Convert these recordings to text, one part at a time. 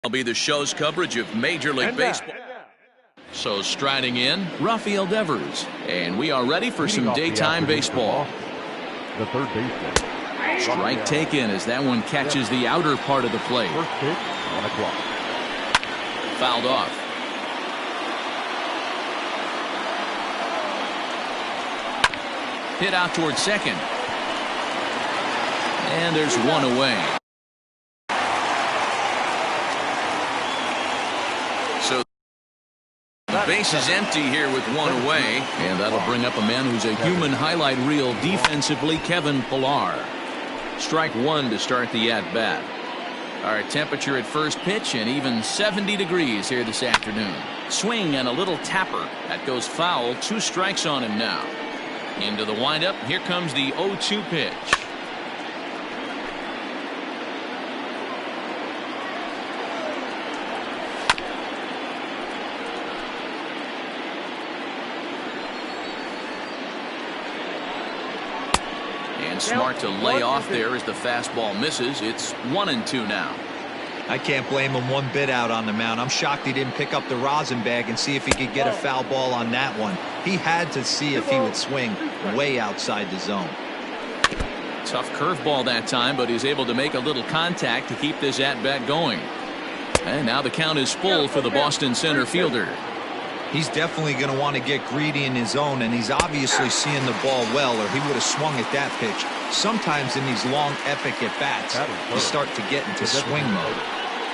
Will be the show's coverage of Major League Baseball. So striding in, Rafael Devers, and we are ready for some daytime baseball. The third baseman. Strike taken as that one catches the outer part of the plate. First pitch, 1 o'clock. Fouled off. Hit out towards second. And there's one away. So the base is empty here with one away, and that'll bring up a man who's a human highlight reel defensively, Kevin Pillar. Strike one to start the at-bat. Our temperature at first pitch and even 70 degrees here this afternoon. Swing and a little tapper. That goes foul. 2 strikes on him now. Into the windup. Here comes the 0-2 pitch. And smart to lay off there as the fastball misses. It's 1-2 now. I can't blame him one bit out on the mound. I'm shocked he didn't pick up the rosin bag and see if he could get a foul ball on that one. He had to see if he would swing way outside the zone. Tough curveball that time, but he's able to make a little contact to keep this at-bat going. And now the count is full for the Boston center fielder. He's definitely going to want to get greedy in his zone, and he's obviously seeing the ball well, or he would have swung at that pitch. Sometimes in these long, epic at-bats, you start to get into swing mode.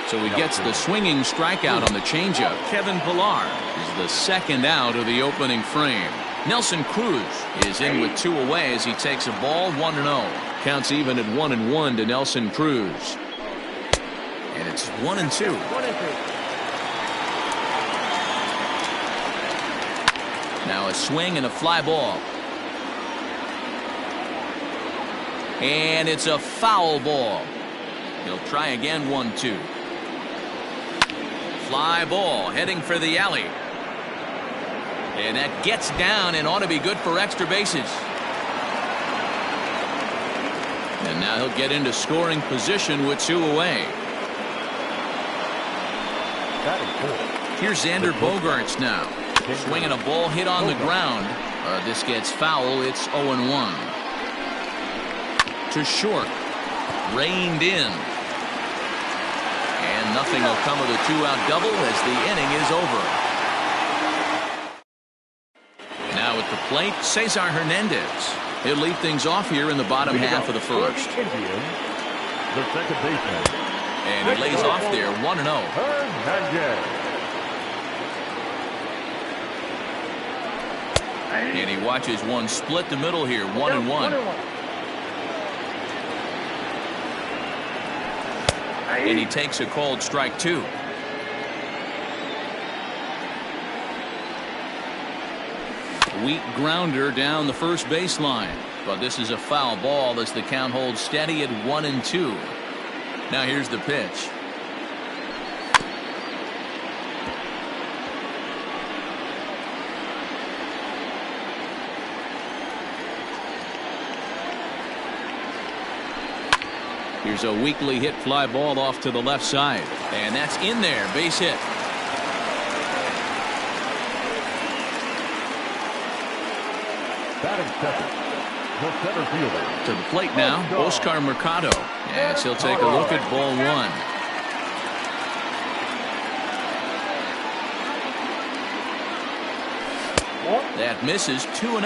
So he gets the swinging strikeout on the changeup. Kevin Pillar is the second out of the opening frame. Nelson Cruz is in with 2 away as he takes a ball 1-0. Counts even at 1-1 to Nelson Cruz. And it's 1-2. Now a swing and a fly ball. And it's a foul ball. He'll try again. 1-2. Fly ball heading for the alley. And that gets down and ought to be good for extra bases. And now he'll get into scoring position with 2 away. Here's Xander Bogaerts now. Swinging a ball hit on the ground. This gets foul. It's 0-1. To short. Reined in. And nothing will come of the 2-out double as the inning is over. Now at the plate, Cesar Hernandez. He'll lead things off here in the bottom half of the first. The second baseman. And he lays off there. 1-0. Hernandez. And he watches one split the middle here. 1-1. And he takes a called strike 2. Weak grounder down the first baseline. But this is a foul ball as the count holds steady at 1-2. Now here's the pitch. Here's a weakly hit fly ball off to the left side. And that's in there. Base hit. Batting second. The center fielder. To the plate now, Oscar Mercado. As he'll take a look at ball 1. That misses. 2-0.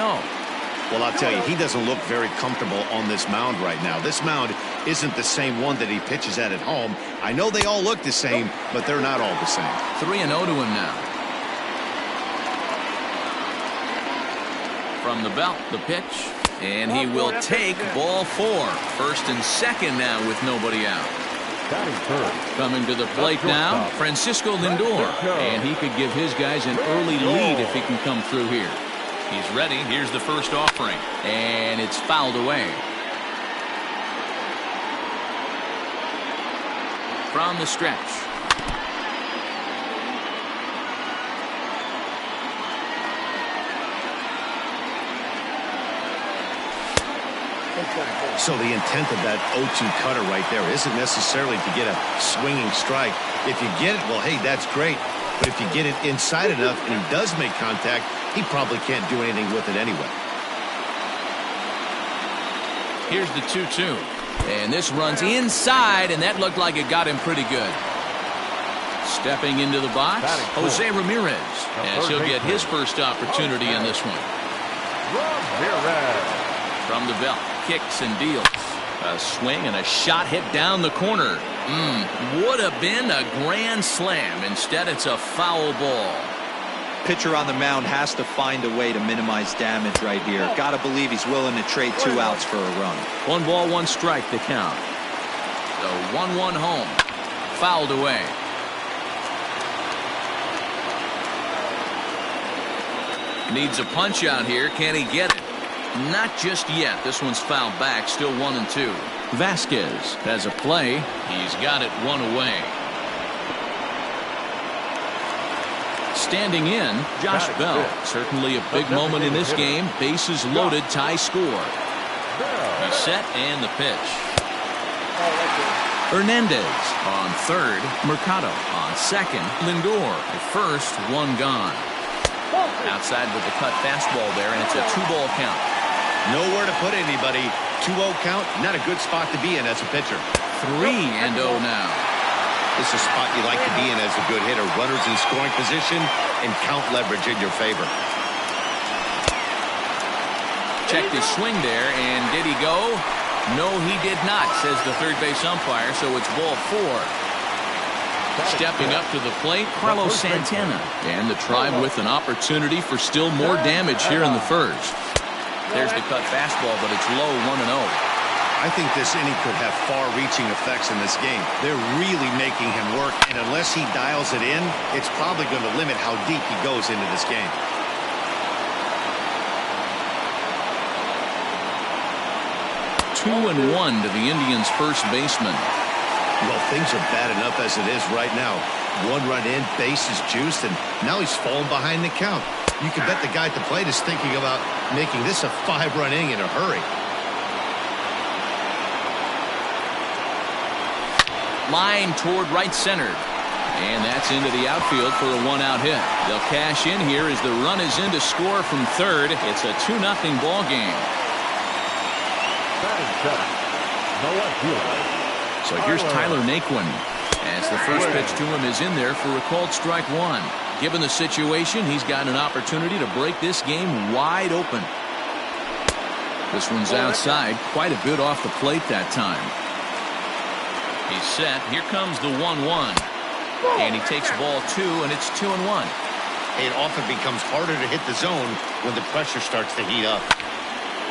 Well, I'll tell you, he doesn't look very comfortable on this mound right now. This mound isn't the same one that he pitches at home. I know they all look the same, but they're not all the same. 3-0 to him now. From the belt, the pitch. And he will take ball 4. First and second now with nobody out. Coming to the plate now, Francisco Lindor. And he could give his guys an early lead if he can come through here. He's ready. Here's the first offering. And it's fouled away. From the stretch. So the intent of that 0-2 cutter right there isn't necessarily to get a swinging strike. If you get it, well, hey, that's great. But if you get it inside enough and he does make contact, he probably can't do anything with it anyway. Here's the 2-2. And this runs inside, and that looked like it got him pretty good. Stepping into the box, Jose Ramirez, as he'll get his first opportunity in this one. From the belt, kicks and deals. A swing and a shot hit down the corner. Would have been a grand slam. Instead, it's a foul ball. Pitcher on the mound has to find a way to minimize damage right here. Gotta believe he's willing to trade 2 outs for a run. 1 ball, 1 strike to count. The 1-1 home. Fouled away. Needs a punch out here. Can he get it? Not just yet. This one's fouled back. Still 1-2. Vasquez has a play. He's got it 1 away. Standing in, Josh Bell. Certainly a big moment in this game. Bases loaded, tie score. He's set and the pitch. Hernandez on third. Mercado on second. Lindor at first. 1 gone. Outside with the cut fastball there, and it's a 2-ball count. Nowhere to put anybody. 2-0 count, not a good spot to be in as a pitcher. 3-0 now. This is a spot you like to be in as a good hitter. Runners in scoring position and count leverage in your favor. Checked his swing there, and did he go? No, he did not, says the third base umpire, so it's ball 4. Stepping up to the plate, Carlos Santana. And the Tribe with an opportunity for still more damage here in the first. There's the cut fastball, but it's low, 1-0. I think this inning could have far-reaching effects in this game. They're really making him work, and unless he dials it in, it's probably going to limit how deep he goes into this game. Two and 1 to the Indians' first baseman. Well, things are bad enough as it is right now. 1 run in, base is juiced, and now he's falling behind the count. You can bet the guy at the plate is thinking about making this a 5-run inning in a hurry. Line toward right center. And that's into the outfield for a 1-out hit. They'll cash in here as the run is in to score from third. It's a 2-0 ball game. So here's Tyler Naquin as the first pitch to him is in there for a called strike 1. Given the situation, he's got an opportunity to break this game wide open. This one's outside, quite a bit off the plate that time. He's set. Here comes the 1-1. And he takes ball 2, and it's 2-1. It often becomes harder to hit the zone when the pressure starts to heat up.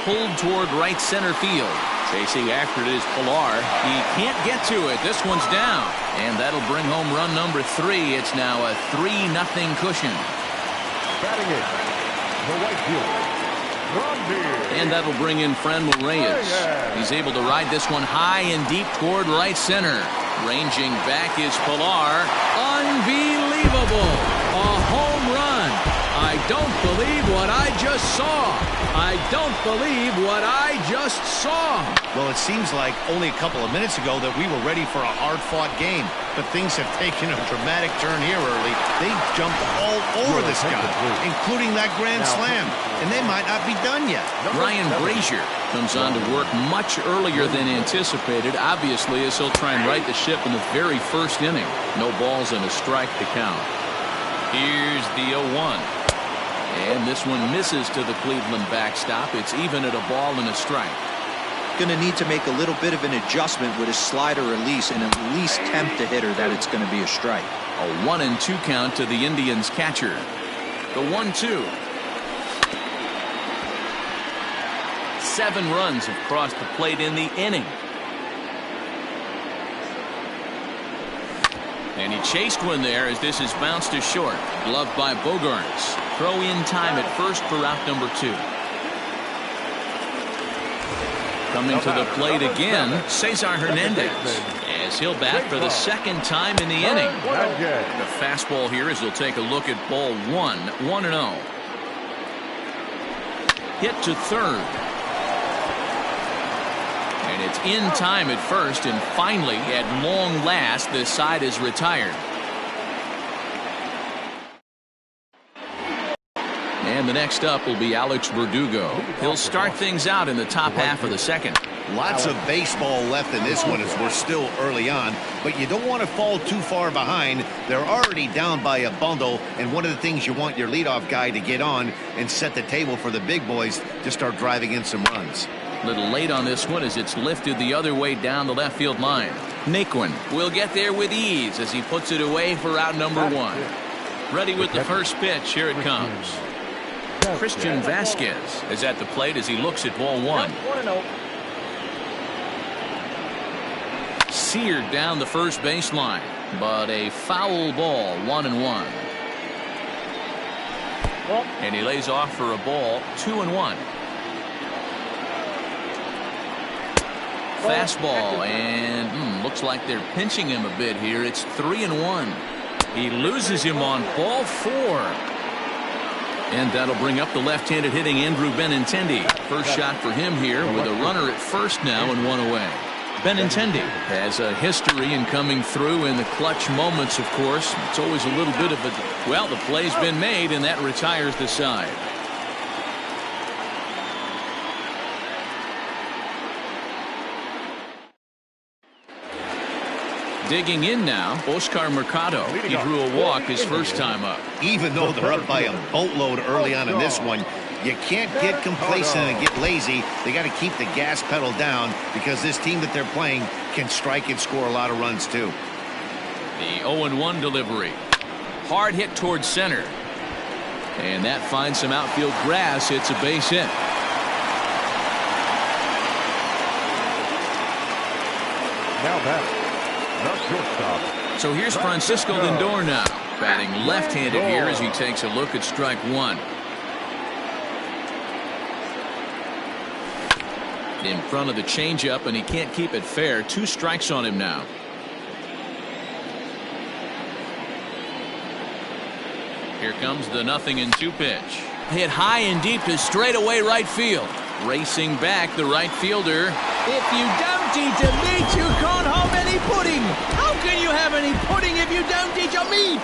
Pulled toward right center field. Chasing after it is Pilar. He can't get to it. This one's down. And that'll bring home run number 3. It's now a 3-0 cushion. Batting it, the right fielder. And that'll bring in Franmil Reyes. He's able to ride this one high and deep toward right center. Ranging back is Pilar. Unbelievable. A home run. I don't believe what I just saw. I don't believe what I just saw. Well, it seems like only a couple of minutes ago that we were ready for a hard-fought game. But things have taken a dramatic turn here early. They jumped all over this guy, including that grand slam. And they might not be done yet. Ryan Brazier comes on to work much earlier than anticipated, obviously, as he'll try and right the ship in the very first inning. No balls and a strike to count. Here's the 0-1. And this one misses to the Cleveland backstop. It's even at a ball and a strike. Going to need to make a little bit of an adjustment with his slider release and at least tempt the hitter that it's going to be a strike. A 1-2 count to the Indians catcher. The 1-2. 7 runs have crossed the plate in the inning. And he chased one there as this is bounced to short. Gloved by Bogarts. Throw in time at first for out number 2. Coming to the plate again, Cesar Hernandez, as he'll bat for the second time in the inning. The fastball here as he'll take a look at ball 1, 1-0. Hit to third. And it's in time at first, and finally, at long last, this side is retired. And the next up will be Alex Verdugo. He'll start things out in the top half of the second. Lots of baseball left in this one as we're still early on, but you don't want to fall too far behind. They're already down by a bundle, and one of the things you want your leadoff guy to get on and set the table for the big boys to start driving in some runs. A little late on this one as it's lifted the other way down the left field line. Naquin will get there with ease as he puts it away for out number one. Ready with the first pitch. Here it comes. Christian Vasquez is at the plate as he looks at ball one. Seared down the first baseline, but a foul ball, 1-1. And he lays off for a ball, 2-1. Fastball, and looks like they're pinching him a bit here. It's 3-1. He loses him on ball 4. And that'll bring up the left-handed hitting Andrew Benintendi. First shot for him here with a runner at first now and one away. Benintendi has a history in coming through in the clutch moments, of course. It's always a little bit of a, well, the play's been made, and that retires the side. Digging in now, Oscar Mercado. He drew a walk his first time up. Even though they're up by a boatload early on in this one, you can't get complacent and get lazy. They got to keep the gas pedal down because this team that they're playing can strike and score a lot of runs too. The 0-1 delivery. Hard hit towards center. And that finds some outfield grass. It's a base hit. Now batting, the shortstop. So here's Francisco Lindor now, batting left-handed here as he takes a look at strike one. In front of the changeup, and he can't keep it fair. 2 strikes on him now. Here comes the 0-2 pitch. Hit high and deep to straightaway right field. Racing back the right fielder. If you don't eat a meat, you can't have any pudding. How can you have any pudding if you don't eat your meat?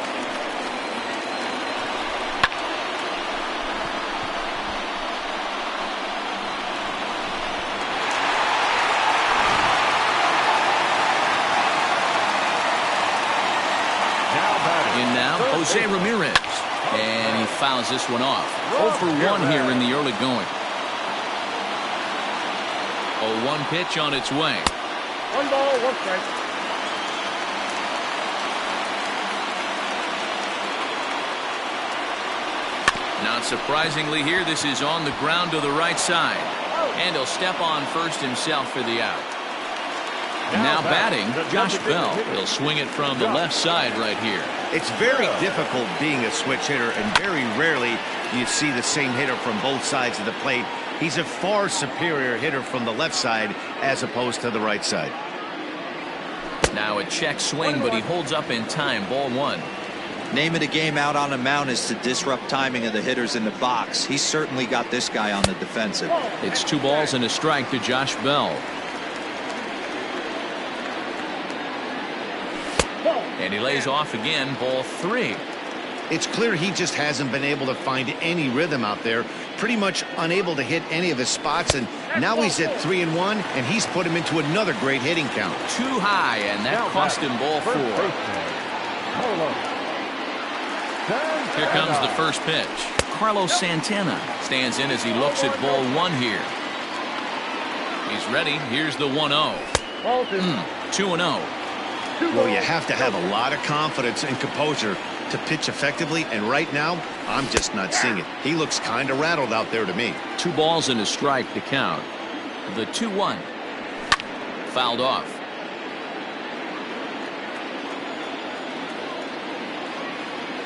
In now, Jose Ramirez. And he fouls this one off. 0 for 1 here in the early going. 0-1 pitch on its way. 1 ball, 1 strike. Not surprisingly here, this is on the ground to the right side. And he'll step on first himself for the out. Now batting, Josh Bell. He'll swing it from the left side right here. It's very difficult being a switch hitter, and very rarely do you see the same hitter from both sides of the plate. He's a far superior hitter from the left side as opposed to the right side. Now a check swing, but he holds up in time. Ball 1. Name of the game out on the mound is to disrupt timing of the hitters in the box. He's certainly got this guy on the defensive. It's 2 balls and a strike to Josh Bell. And he lays off again. Ball 3. It's clear he just hasn't been able to find any rhythm out there. Pretty much unable to hit any of his spots, and now he's at 3-1, and he's put him into another great hitting count. Too high, and that cost him ball 4. Here comes the first pitch. Carlos Santana stands in as he looks at ball 1 here. He's ready. Here's the 1-0. 2-0. Well, you have to have a lot of confidence and composure to pitch effectively, and right now, I'm just not seeing it. He looks kind of rattled out there to me. 2 balls and a strike to count. The 2-1. Fouled off.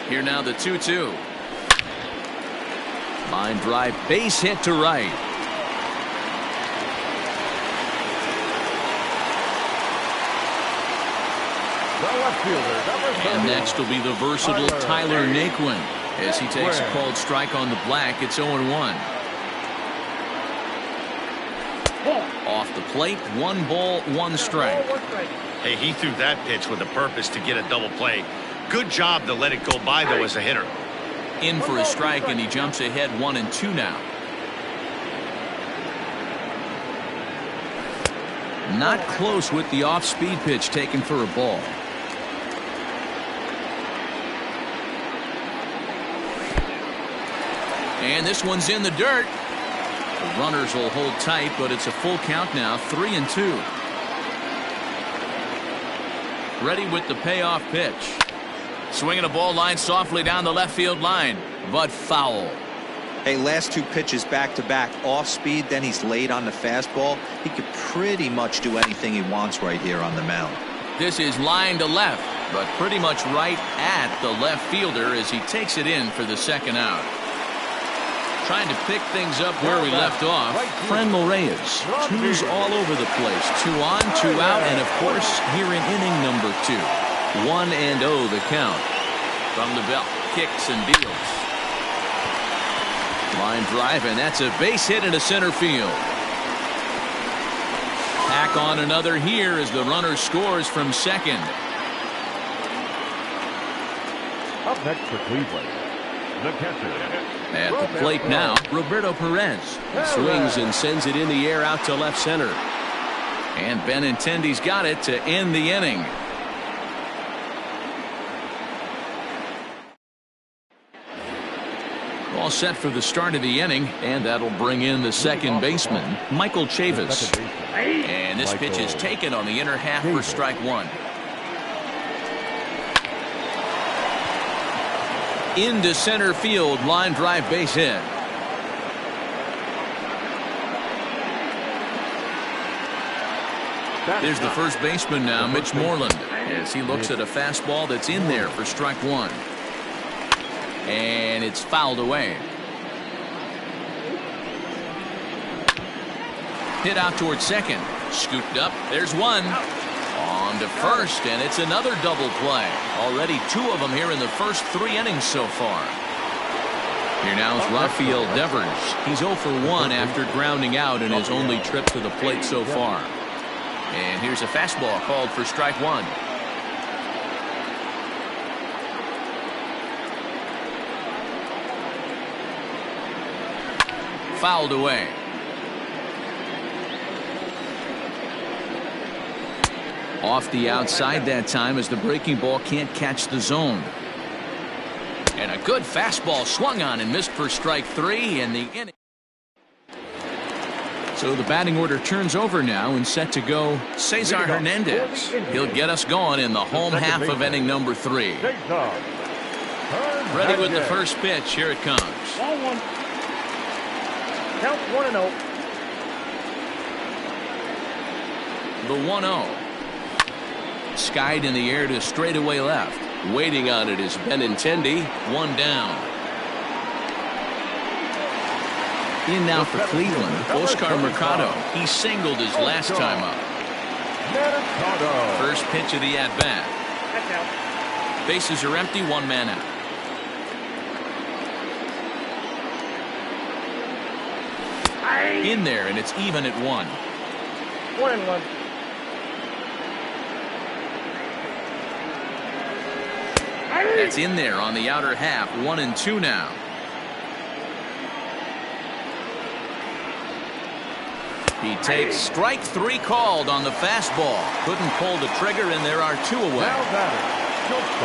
Here now the 2-2. Line drive, base hit to right. And next will be the versatile Tyler Naquin as he takes a called strike on the black. It's 0-1. Off the plate, 1 ball, 1 strike. Hey, he threw that pitch with a purpose to get a double play. Good job to let it go by, though, as a hitter. In for a strike, and he jumps ahead 1-2 now. Not close with the off-speed pitch taken for a ball. And this one's in the dirt. The runners will hold tight, but it's a full count now, 3-2. Ready with the payoff pitch. Swinging a ball line softly down the left field line, but foul. Hey, last 2 pitches back-to-back, off speed, then he's late on the fastball. He could pretty much do anything he wants right here on the mound. This is line to left, but pretty much right at the left fielder as he takes it in for the second out. Trying to pick things up where we left off. Franmil Reyes, 2s all over the place. 2 on, 2 out, and of course, here in inning number 2. 1-0 the count. From the belt, kicks and deals. Line drive, and that's a base hit into center field. Tack on another here as the runner scores from second. Up next for Cleveland, the catcher. At the plate now, Roberto Perez. He swings and sends it in the air out to left center. And Benintendi's got it to end the inning. All set for the start of the inning, and that'll bring in the second baseman, Michael Chavis. And this pitch is taken on the inner half for strike 1. Into center field, line drive, base hit. There's the first baseman now, Mitch Moreland, as he looks at a fastball that's in there for strike 1. And it's fouled away. Hit out towards second. Scooped up. There's one. On to first, and it's another double play. Already 2 of them here in the first 3 innings so far. Here now is Rafael Devers. He's 0 for 1 after grounding out in his only trip to the plate so far. And here's a fastball called for strike 1. Fouled away. Off the outside that time as the breaking ball can't catch the zone. And a good fastball swung on and missed for strike 3 in the inning. So the batting order turns over now and set to go Cesar Hernandez. He'll get us going in the home half of inning number 3. Ready with the first pitch. Here it comes. Ball 1. Count 1-0. The 1-0. Skied in the air to straightaway left. Waiting on it is Benintendi. 1 down. In now for Cleveland, Oscar Mercado. He singled his last time up. First pitch of the at-bat. Bases are empty, 1 man out. In there, and it's even at 1. 1-1. That's in there on the outer half. 1-2 now. He takes strike 3 called on the fastball. Couldn't pull the trigger, and there are 2 away.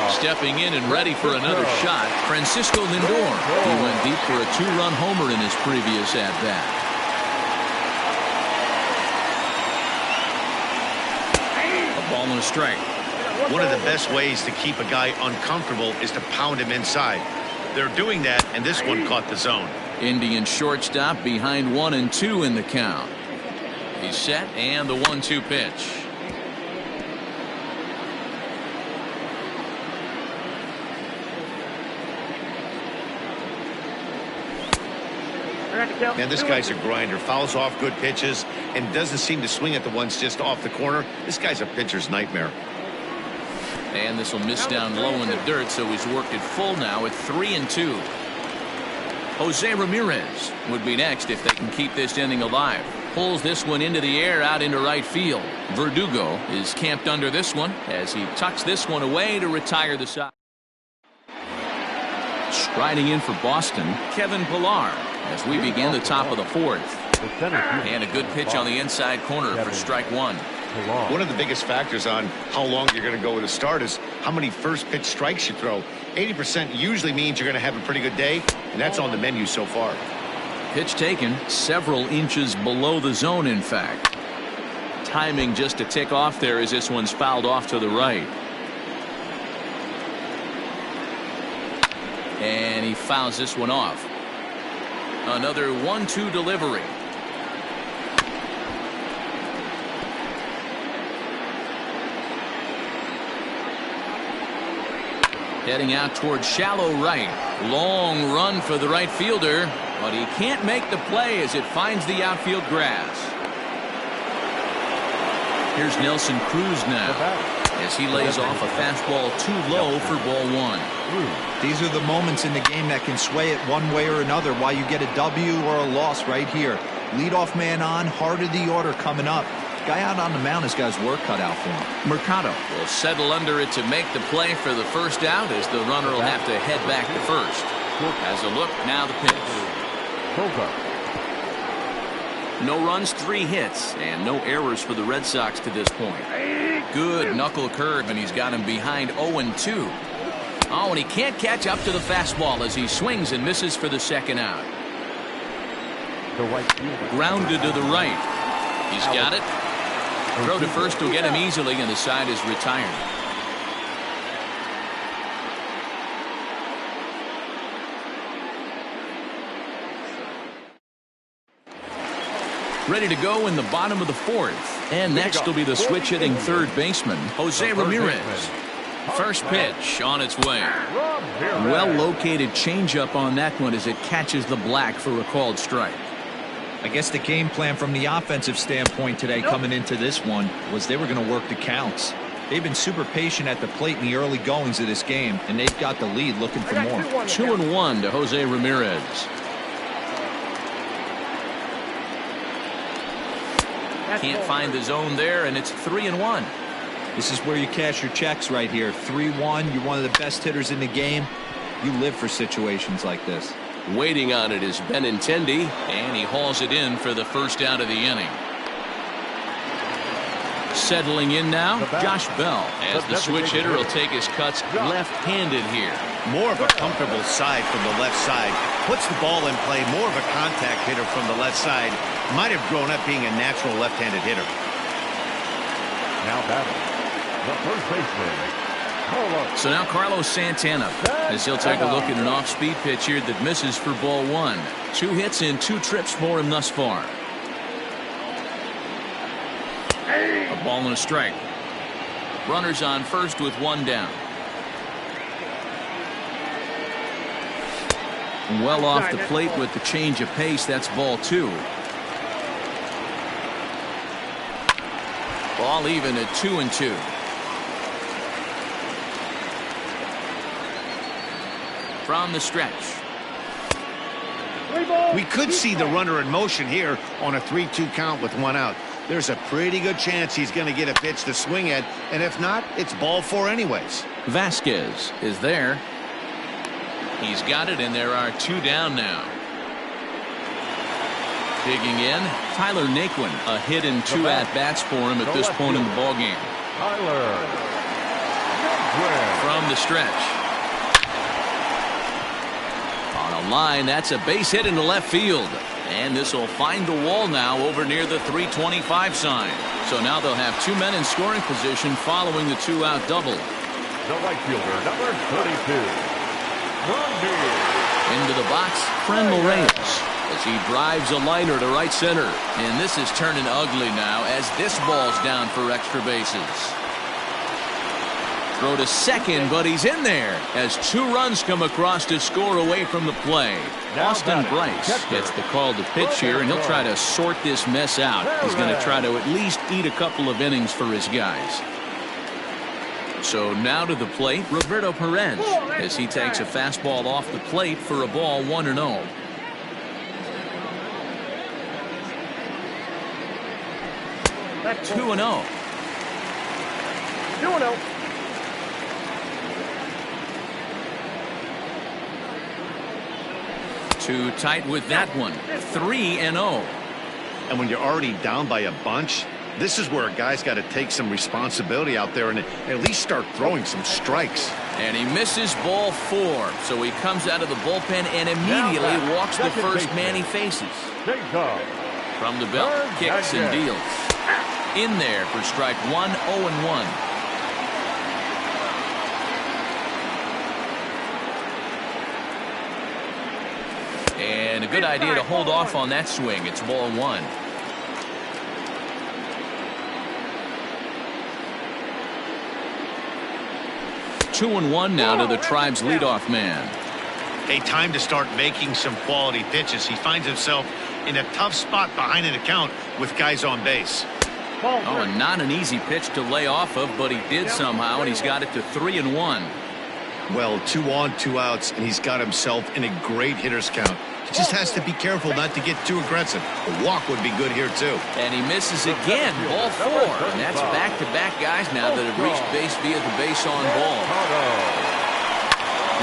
Stepping in and ready for another shot, Francisco Lindor. He went deep for a 2-run homer in his previous at-bat. A ball and a strike. One of the best ways to keep a guy uncomfortable is to pound him inside. They're doing that, and this one caught the zone. Indian shortstop behind 1-2 in the count. He's set, and the 1-2 pitch. Man, this guy's a grinder. Fouls off good pitches and doesn't seem to swing at the ones just off the corner. This guy's a pitcher's nightmare. And this will miss down low in the dirt, so he's worked it full now at 3-2. Jose Ramirez would be next if they can keep this inning alive. Pulls this one into the air out into right field. Verdugo is camped under this one as he tucks this one away to retire the side. Striding in for Boston, Kevin Pillar as we begin the top of the fourth. And a good pitch on the inside corner for strike one. One of the biggest factors on how long you're going to go with a start is how many first pitch strikes you throw. 80% usually means you're going to have a pretty good day, and that's on the menu so far. Pitch taken several inches below the zone, in fact. Timing just a tick off there as this one's fouled off to the right. And he fouls this one off. Another 1-2 delivery. Heading out towards shallow right. Long run for the right fielder, but he can't make the play as it finds the outfield grass. Here's Nelson Cruz now as he lays off a fastball too low for ball one. These are the moments in the game that can sway it one way or another, why you get a W or a loss right here. Leadoff man on, heart of the order coming up. Guy out on the mound has got his work cut out for him. Mercado will settle under it to make the play for the first out as the runner will have to head back to first. As a look, now the pitch. No runs, 3 hits, and no errors for the Red Sox to this point. Good knuckle curve, and he's got him behind 0-2. Oh, and he can't catch up to the fastball as he swings and misses for the second out. Grounded to the right. He's got it. Throw to first will get him easily, and the side is retired. Ready to go in the bottom of the fourth. And next will be the switch hitting third baseman, Jose Ramirez. First pitch on its way. Well located changeup on that one as it catches the black for a called strike. I guess the game plan from the offensive standpoint today coming into this one was they were going to work the counts. They've been super patient at the plate in the early goings of this game, and they've got the lead looking for more. 2-1 to Jose Ramirez. Can't find the zone there, and it's 3-1. This is where you cash your checks right here. 3-1. You're one of the best hitters in the game. You live for situations like this. Waiting on it is Benintendi, and he hauls it in for the first out of the inning. Settling in now, Josh Bell, as the switch hitter will take his cuts left-handed here. More of a comfortable side from the left side. Puts the ball in play. More of a contact hitter from the left side. Might have grown up being a natural left-handed hitter. Now batting, the first baseman. So now Carlos Santana, as he'll take a look at an off-speed pitch here that misses for ball one. 2 hits in 2 trips for him thus far. A ball and a strike. Runners on first with 1 down. Well off the plate with the change of pace. That's ball 2. Ball even at 2-2. From the stretch. We could see the runner in motion here on a 3-2 count with 1 out. There's a pretty good chance he's going to get a pitch to swing at, and if not, it's ball 4 anyways. Vasquez is there. He's got it, and there are 2 down now. Digging in, Tyler Naquin, a hit and 2 at-bats for him at this point in the ballgame. From the stretch. On a line, that's a base hit into left field. And this will find the wall now over near the 325 sign. So now they'll have 2 men in scoring position following the 2-out double. The right fielder, number 32. Into the box, Frenmel Reyes as he drives a liner to right center. And this is turning ugly now as this ball's down for extra bases. Throw to second, but he's in there as 2 runs come across to score away from the play. Austin Bryce gets the call to pitch here, and he'll try to sort this mess out. He's going to try to at least eat a couple of innings for his guys. So now to the plate, Roberto Perez, as he takes a fastball off the plate for a ball 1-0. 2-0. 2-0. Too tight with that one. 3-0. And when you're already down by a bunch, this is where a guy's got to take some responsibility out there and at least start throwing some strikes. And he misses ball 4. So he comes out of the bullpen and immediately walks the first man he faces. From the belt, kicks and deals. In there for strike 1, 0-1. And a good idea to hold off on that swing. It's ball 1. Two and 1 now to the Tribe's leadoff man. Hey, time to start making some quality pitches. He finds himself in a tough spot behind an account with guys on base. Oh, and not an easy pitch to lay off of, but he did somehow, and he's got it to 3-1. Well, 2 on, 2 outs, and he's got himself in a great hitter's count. He just has to be careful not to get too aggressive. A walk would be good here, too. And he misses again, ball 4. And that's back-to-back guys now that have reached base via the base on ball.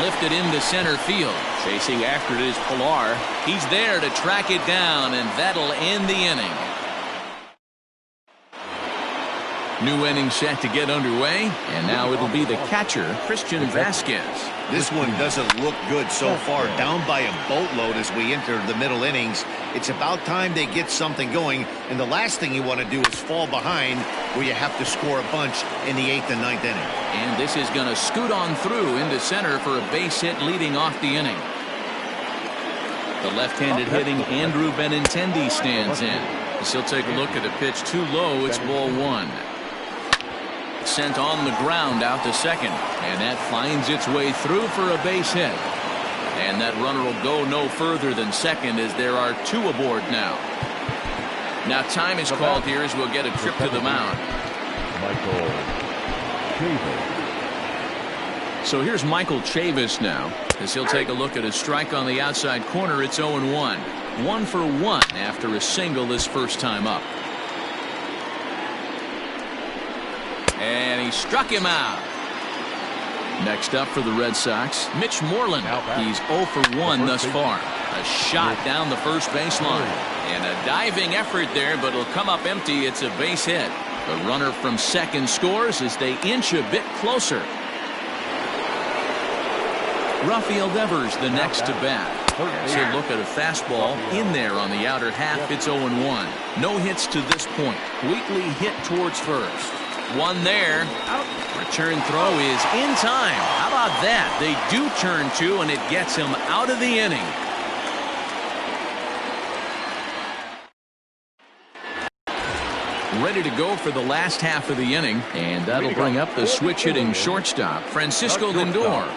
Lifted into center field. Chasing after it is Pilar. He's there to track it down, and that'll end the inning. New inning set to get underway, and now it'll be the catcher, Christian Vasquez. This one doesn't look good so far. Down by a boatload as we enter the middle innings. It's about time they get something going, and the last thing you want to do is fall behind where you have to score a bunch in the 8th and 9th inning. And this is going to scoot on through into center for a base hit leading off the inning. The left-handed hitting Andrew Benintendi stands in. As he'll take a look at a pitch too low. It's ball 1. Sent on the ground out to second, and that finds its way through for a base hit. And that runner will go no further than second as there are 2 aboard now. Now time is called here as we'll get a trip to the mound. So here's Michael Chavis now as he'll take a look at a strike on the outside corner. It's 0-1. 1 for 1 after a single this first time up. And he struck him out. Next up for the Red Sox, Mitch Moreland. He's 0 for 1 thus far. A shot down the first baseline. And a diving effort there, but it'll come up empty. It's a base hit. The runner from second scores as they inch a bit closer. Rafael Devers the next to bat. As he'll look at a fastball in there on the outer half. It's 0-1. No hits to this point. Wheatley hit towards first. One there. Return throw is in time. How about that? They do turn 2, and it gets him out of the inning. Ready to go for the last half of the inning, and that'll bring up the switch-hitting shortstop, Francisco Lindor.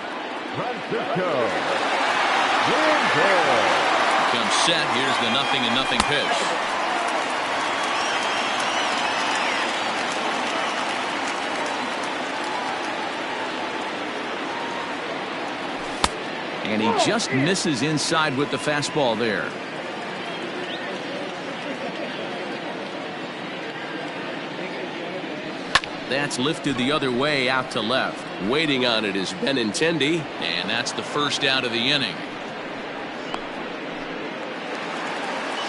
Comes set. Here's the 0-0 pitch. And he just misses inside with the fastball there. That's lifted the other way out to left. Waiting on it is Benintendi, and that's the first out of the inning.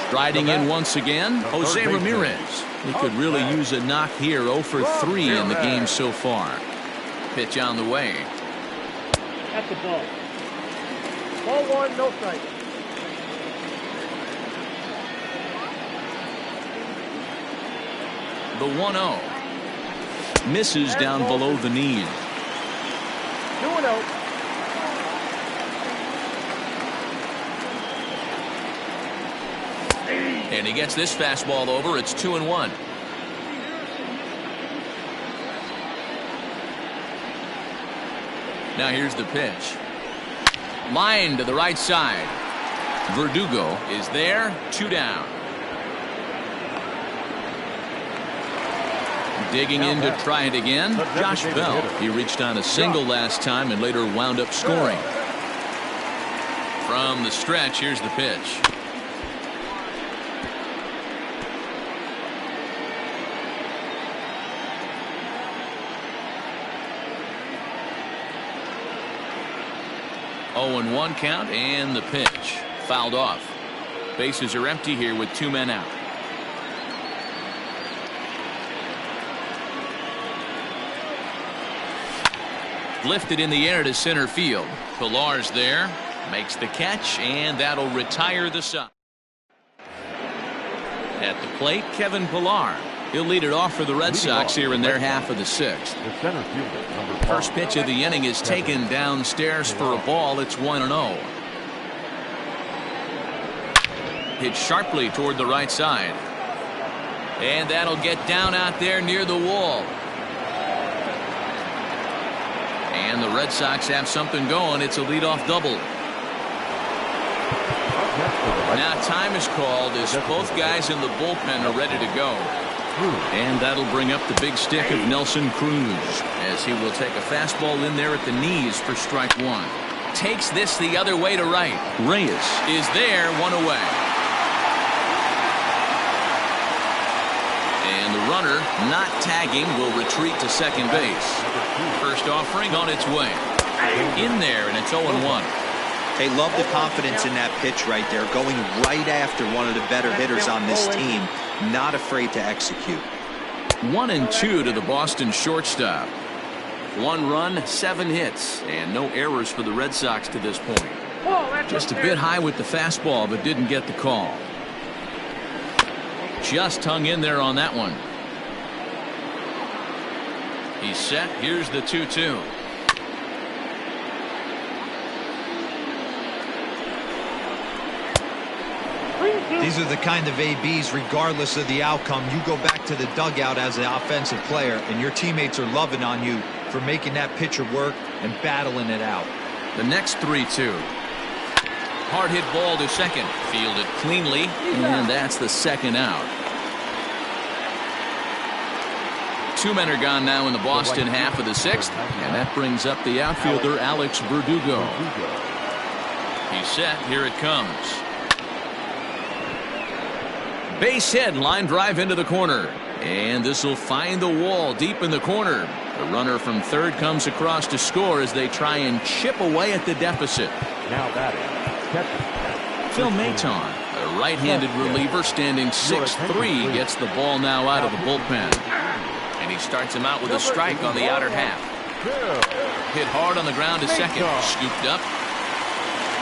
Striding in once again, Jose Ramirez. He could really use a knock here. 0 for 3 in the game so far. Pitch on the way. At the ball. Ball 1, no strike. The 1-0. Misses down below the knees. 2-0. And he gets this fastball over. It's 2-1. Now here's the pitch. Line to the right side. Verdugo is there. 2 down. Digging in to try it again. Josh Bell. He reached on a single last time and later wound up scoring. From the stretch, here's the pitch. 0-1 count, and the pitch fouled off. Bases are empty here with 2 men out. Lifted in the air to center field. Pilar's there, makes the catch, and that'll retire the side. At the plate, Kevin Pilar. He'll lead it off for the Red Sox here in their half of the 6th. First pitch of the inning is taken downstairs for a ball. It's 1-0. Hit sharply toward the right side. And that'll get down out there near the wall. And the Red Sox have something going. It's a leadoff double. Now time is called as both guys in the bullpen are ready to go. And that'll bring up the big stick of Nelson Cruz as he will take a fastball in there at the knees for strike 1. Takes this the other way to right. Reyes is there, 1 away. And the runner not tagging will retreat to second base. First offering on its way. In there, and it's 0-1. They love the confidence in that pitch right there, going right after one of the better hitters on this team, not afraid to execute. 1-2 to the Boston shortstop. 1 run, 7 hits, and no errors for the Red Sox to this point. Just a bit high with the fastball, but didn't get the call. Just hung in there on that one. He's set. Here's the 2-2. These are the kind of ABs, regardless of the outcome, you go back to the dugout as an offensive player, and your teammates are loving on you for making that pitcher work and battling it out. The next 3-2. Hard hit ball to second. Fielded cleanly, and that's the second out. 2 men are gone now in the Boston half of the 6th, and that brings up the outfielder Alex Verdugo. He's set. Here it comes. Base hit, line drive into the corner, and this will find the wall deep in the corner. The runner from third comes across to score as they try and chip away at the deficit. Now batting, Phil Maton, a right-handed reliever standing 6'3", gets the ball now out of the bullpen. And he starts him out with a strike on the outer half. Hit hard on the ground to second. Scooped up.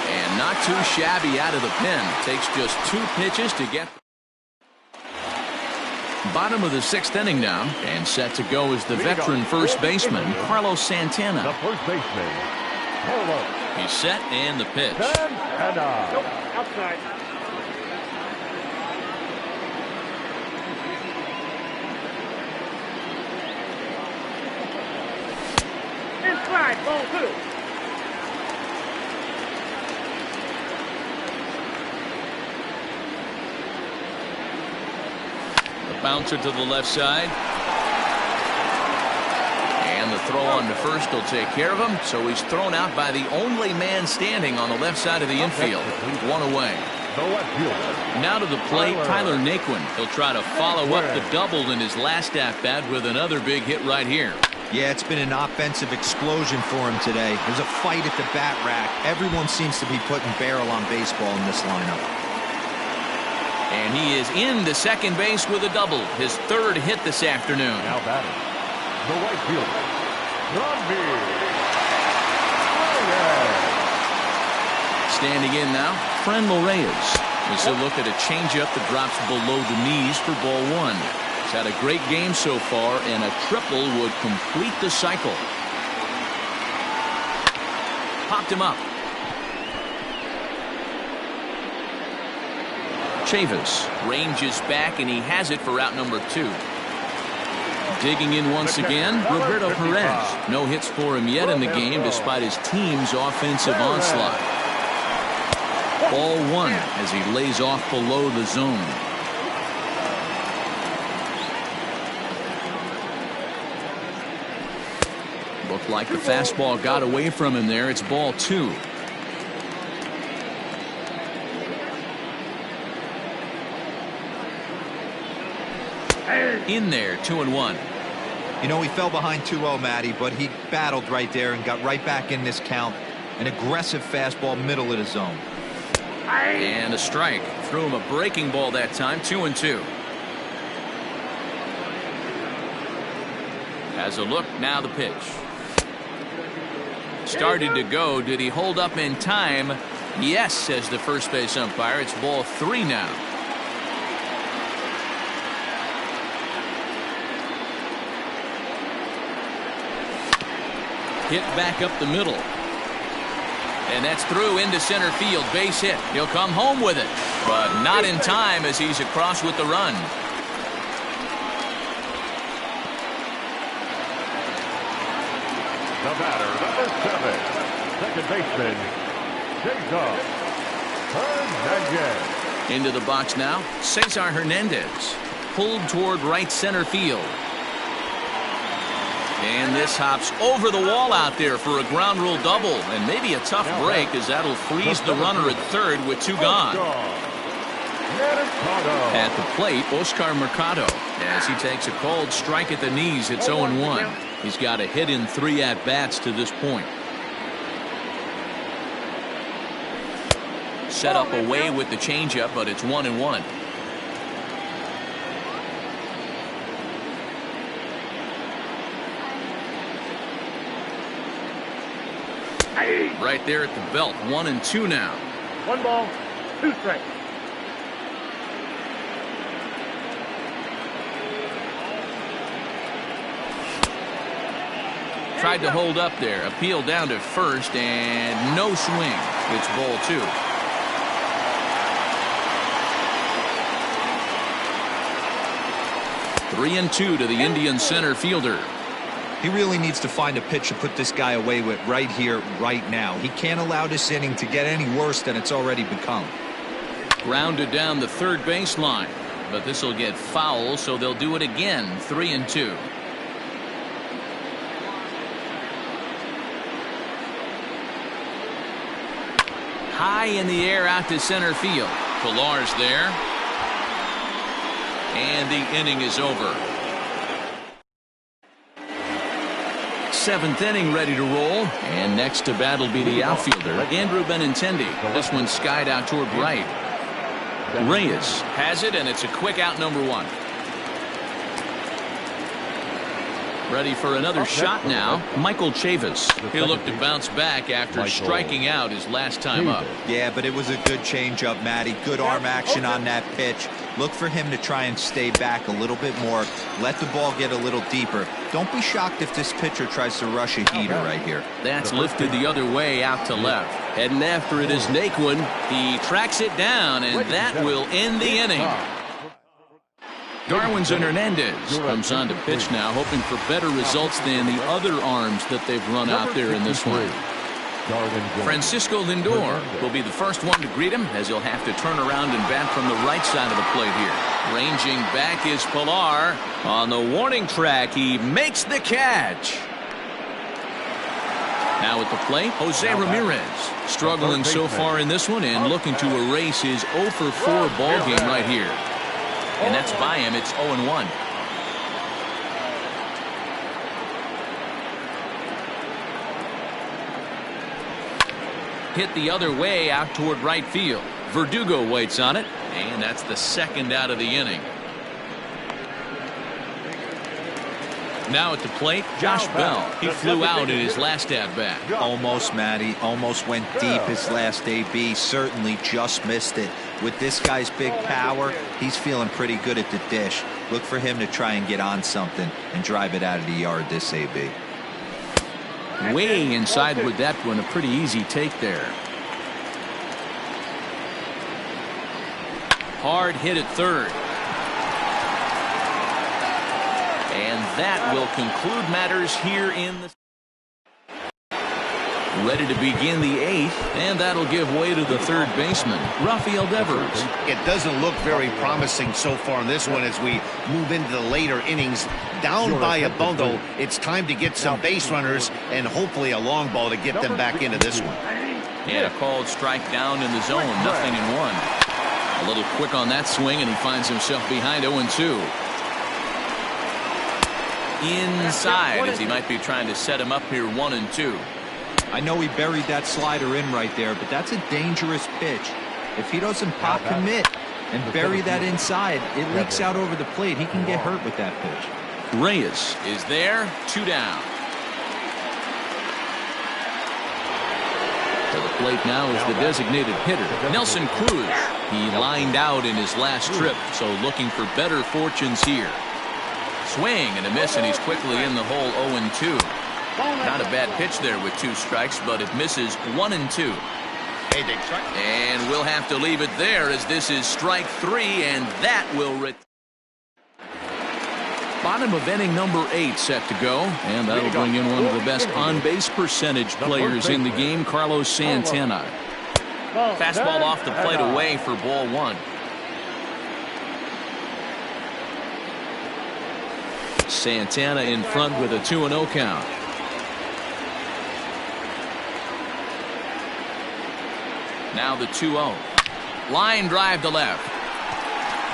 And not too shabby out of the pen. Takes just 2 pitches to get. Bottom of the 6th inning now. And set to go is the veteran first baseman, Carlos Santana. the first baseman, Carlos. He's set and the pitch. Outside. Inside, ball 2. The bouncer to the left side. And the throw on to first will take care of him. So he's thrown out by the only man standing on the left side of the infield. 1 away. Now to the plate, Tyler Naquin. He'll try to follow up the double in his last at-bat with another big hit right here. Yeah, it's been an offensive explosion for him today. There's a fight at the bat rack. Everyone seems to be putting barrel on baseball in this lineup. And he is into second base with a double. His 3rd hit this afternoon. Now batting, the right fielder, Standing in now, Franmil Reyes. This is a look at a changeup that drops below the knees for ball 1. He's had a great game so far, and a triple would complete the cycle. Popped him up. Chavis ranges back, and he has it for out number 2. Digging in once again, Roberto Perez. No hits for him yet in the game despite his team's offensive onslaught. Ball 1 as he lays off below the zone. Looked like the fastball got away from him there. It's ball 2. In there, 2-1. You know, he fell behind 2-0, Matty, but he battled right there and got right back in this count. An aggressive fastball middle of the zone. And a strike. Threw him a breaking ball that time. 2-2. Has a look. Now the pitch. Started to go. Did he hold up in time? Yes, says the first base umpire. It's ball 3 now. Hit back up the middle. And that's through into center field. Base hit. He'll come home with it. But not in time as he's across with the run. The batter, number 7, second baseman, Cesar Hernandez. Into the box now. Cesar Hernandez. Pulled toward right center field. And this hops over the wall out there for a ground rule double. And maybe a tough break as that'll freeze the runner at third with 2 gone. At the plate, Oscar Mercado. As he takes a called strike at the knees, it's 0-1. He's got a hit in 3 at-bats to this point. Set up away with the changeup, but it's 1-1. Right there at the belt. 1-2 now. 1 ball, 2 strikes. Tried to hold up there. Appeal down to first and no swing. It's ball 2. Three and 2 to the Indian center fielder. He really needs to find a pitch to put this guy away with right here, right now. He can't allow this inning to get any worse than it's already become. Grounded down the third baseline. But this will get foul, so they'll do it again. 3-2. High in the air out to center field. Pilar's there. And the inning is over. 7th inning ready to roll. And next to bat will be the outfielder, Andrew Benintendi. This one skied out toward right. Reyes has it, and it's a quick out, number 1. Ready for another shot now. Michael Chavis. He'll look to bounce back after striking out his last time up. Yeah, but it was a good changeup, Matty. Good arm action on that pitch. Look for him to try and stay back a little bit more. Let the ball get a little deeper. Don't be shocked if this pitcher tries to rush a heater right here. That's lifted the other way out to left. Heading after it is Naquin. He tracks it down, and that will end the inning. Darwinson Hernandez comes on to pitch now, hoping for better results than the other arms that they've run out there in this one. Francisco Lindor will be the first one to greet him, as he'll have to turn around and bat from the right side of the plate here. Ranging back is Pilar. On the warning track, he makes the catch. Now at the plate, Jose Ramirez. Struggling so far in this one and looking to erase his 0-for-4 ball game right here. And that's by him. It's 0-1. Hit the other way out toward right field. Verdugo waits on it, and that's the second out of the inning. Now at the plate, Josh Bell. He flew out in his last at-bat. Almost, Matty. Almost went deep his last AB. Certainly just missed it. With this guy's big power, he's feeling pretty good at the dish. Look for him to try and get on something and drive it out of the yard this AB. Way inside with that one. A pretty easy take there. Hard hit at third. And that will conclude matters here in the... Ready to begin the 8th, and that'll give way to the third baseman, Rafael Devers. It doesn't look very promising so far in this one as we move into the later innings. Down by a bundle, it's time to get some base runners and hopefully a long ball to get them back into this one. And a called strike down in the zone, 0-1. A little quick on that swing, and he finds himself behind 0-2. Inside, as he might be trying to set him up here, 1-2. I know he buried that slider in right there, but that's a dangerous pitch. If he doesn't pop commit and bury that inside, it leaks out over the plate. He can get hurt with that pitch. Reyes is there, 2 down. To the plate now is the designated hitter, Nelson Cruz. He lined out in his last trip, so looking for better fortunes here. Swing and a miss, and he's quickly in the hole 0-2. Not a bad pitch there with 2 strikes, but it misses 1-2. And we'll have to leave it there as this is strike 3, and that will bottom of inning number 8 set to go, and that'll bring in one of the best on-base percentage players in the game, Carlos Santana. Fastball off the plate away for ball 1. Santana in front with a 2-0 count. Now the 2-0. Line drive to left.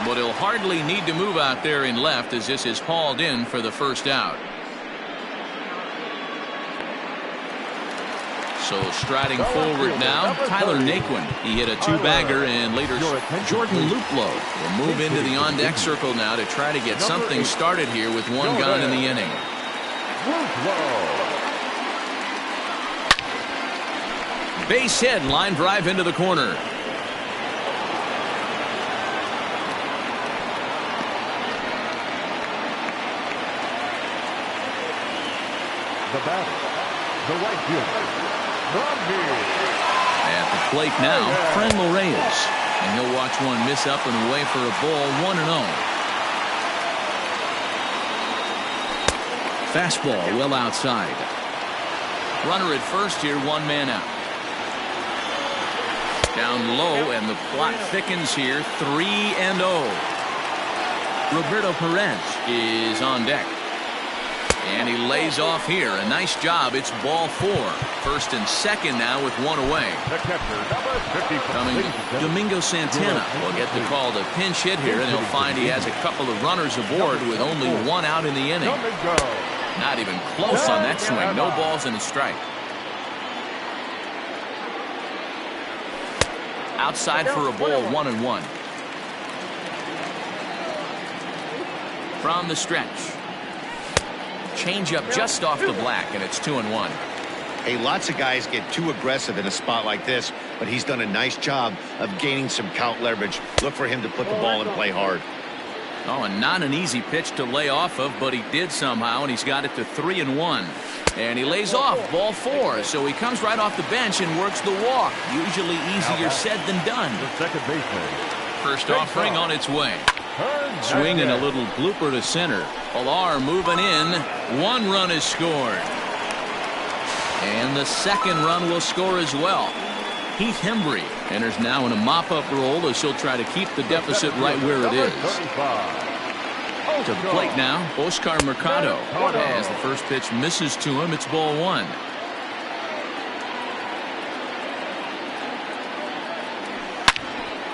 But he'll hardly need to move out there in left as this is hauled in for the first out. So striding forward now, Tyler Naquin. He hit a 2-bagger, and later Jordan Luplow will move into the on-deck circle now to try to get something started here with 1 gone in the inning. Base hit, line drive into the corner. The batter, the right fielder, at the plate now, Franmil Reyes, and he'll watch one miss up and away for a ball, 1-0. Fastball well outside. Runner at first here, 1 man out. Down low, and the plot thickens here, 3-0. Roberto Perez is on deck. And he lays off here. A nice job. It's ball 4. First and second now with 1 away. Coming, Domingo Santana will get the call to pinch hit here, and he'll find he has a couple of runners aboard with only 1 out in the inning. Not even close on that swing. No balls and a strike. Outside for a ball, 1-1. From the stretch. Changeup just off the black, and it's 2-1. Hey, lots of guys get too aggressive in a spot like this, but he's done a nice job of gaining some count leverage. Look for him to put the ball in play hard. Oh, and not an easy pitch to lay off of, but he did somehow, and he's got it to 3-1. And he lays off ball 4, so he comes right off the bench and works the walk. Usually easier said than done. the second baseman. First offering on its way. Swing and a little blooper to center. Pilar moving in. 1 run is scored. And the second run will score as well. Heath Hembry enters now in a mop-up role as he'll try to keep the deficit right where it is. To the plate now, Oscar Mercado. As the first pitch misses to him, it's ball 1.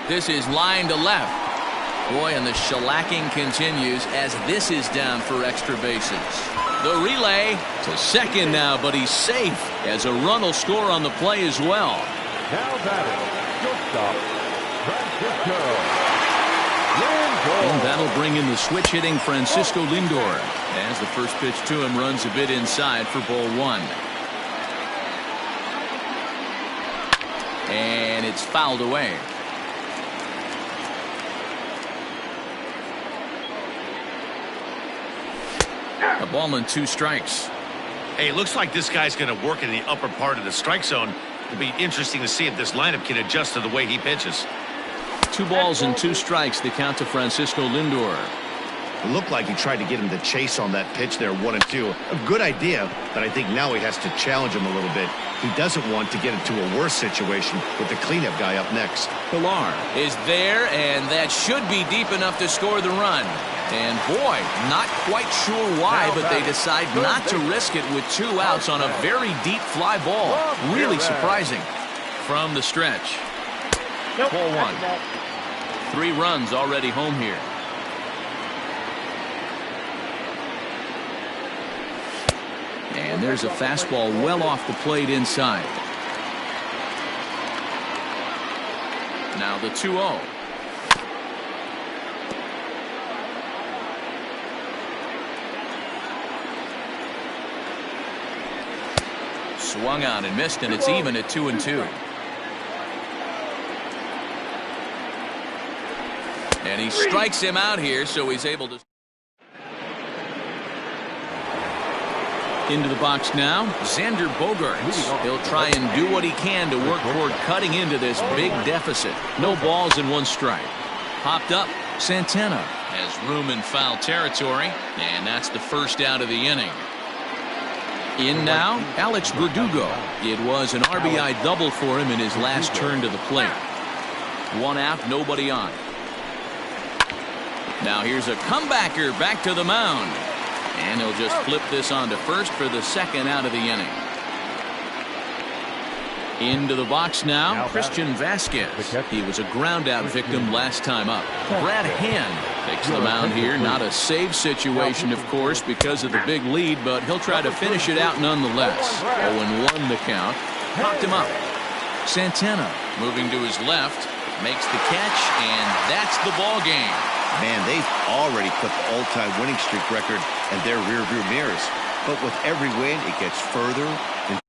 This is line to left. Boy, and the shellacking continues as this is down for extra bases. The relay to second now, but he's safe as a run will score on the play as well. Now batting, shortstop, Francisco And that'll bring in the switch hitting Francisco Lindor as the first pitch to him runs a bit inside for ball 1. And it's fouled away. A ball and 2 strikes. Hey, it looks like this guy's going to work in the upper part of the strike zone. It'll be interesting to see if this lineup can adjust to the way he pitches. 2 balls and 2 strikes, the count to Francisco Lindor. It looked like he tried to get him to chase on that pitch there, 1-2. A good idea, but I think now he has to challenge him a little bit. He doesn't want to get into a worse situation with the cleanup guy up next. Pilar is there, and that should be deep enough to score the run. And boy, not quite sure why, but they decide not to risk it with 2 outs on a very deep fly ball. Really surprising. From the stretch. Ball 1. 3 runs already home here. And And there's a fastball well off the plate inside. Now the 2-0. Swung on and missed, and it's even at 2-2. And he strikes him out here, so he's able to. Into the box now, Xander Bogaerts. He'll try and do what he can to work toward cutting into this big deficit. No balls and 1 strike. Popped up, Santana has room in foul territory, and that's the first out of the inning. In now, Alex Verdugo. It was an RBI double for him in his last turn to the plate. 1 out, nobody on. Now here's a comebacker back to the mound. And he'll just flip this on to first for the second out of the inning. Into the box now, Christian Vasquez. He was a ground-out victim last time up. Brad Hand takes the mound here. Not a save situation, of course, because of the big lead, but he'll try to finish it out nonetheless. 0-1 the count. Knocked him up. Santana moving to his left. Makes the catch, and that's the ball game. Man, they've already put the all-time winning streak record in their rearview mirrors. But with every win, it gets further and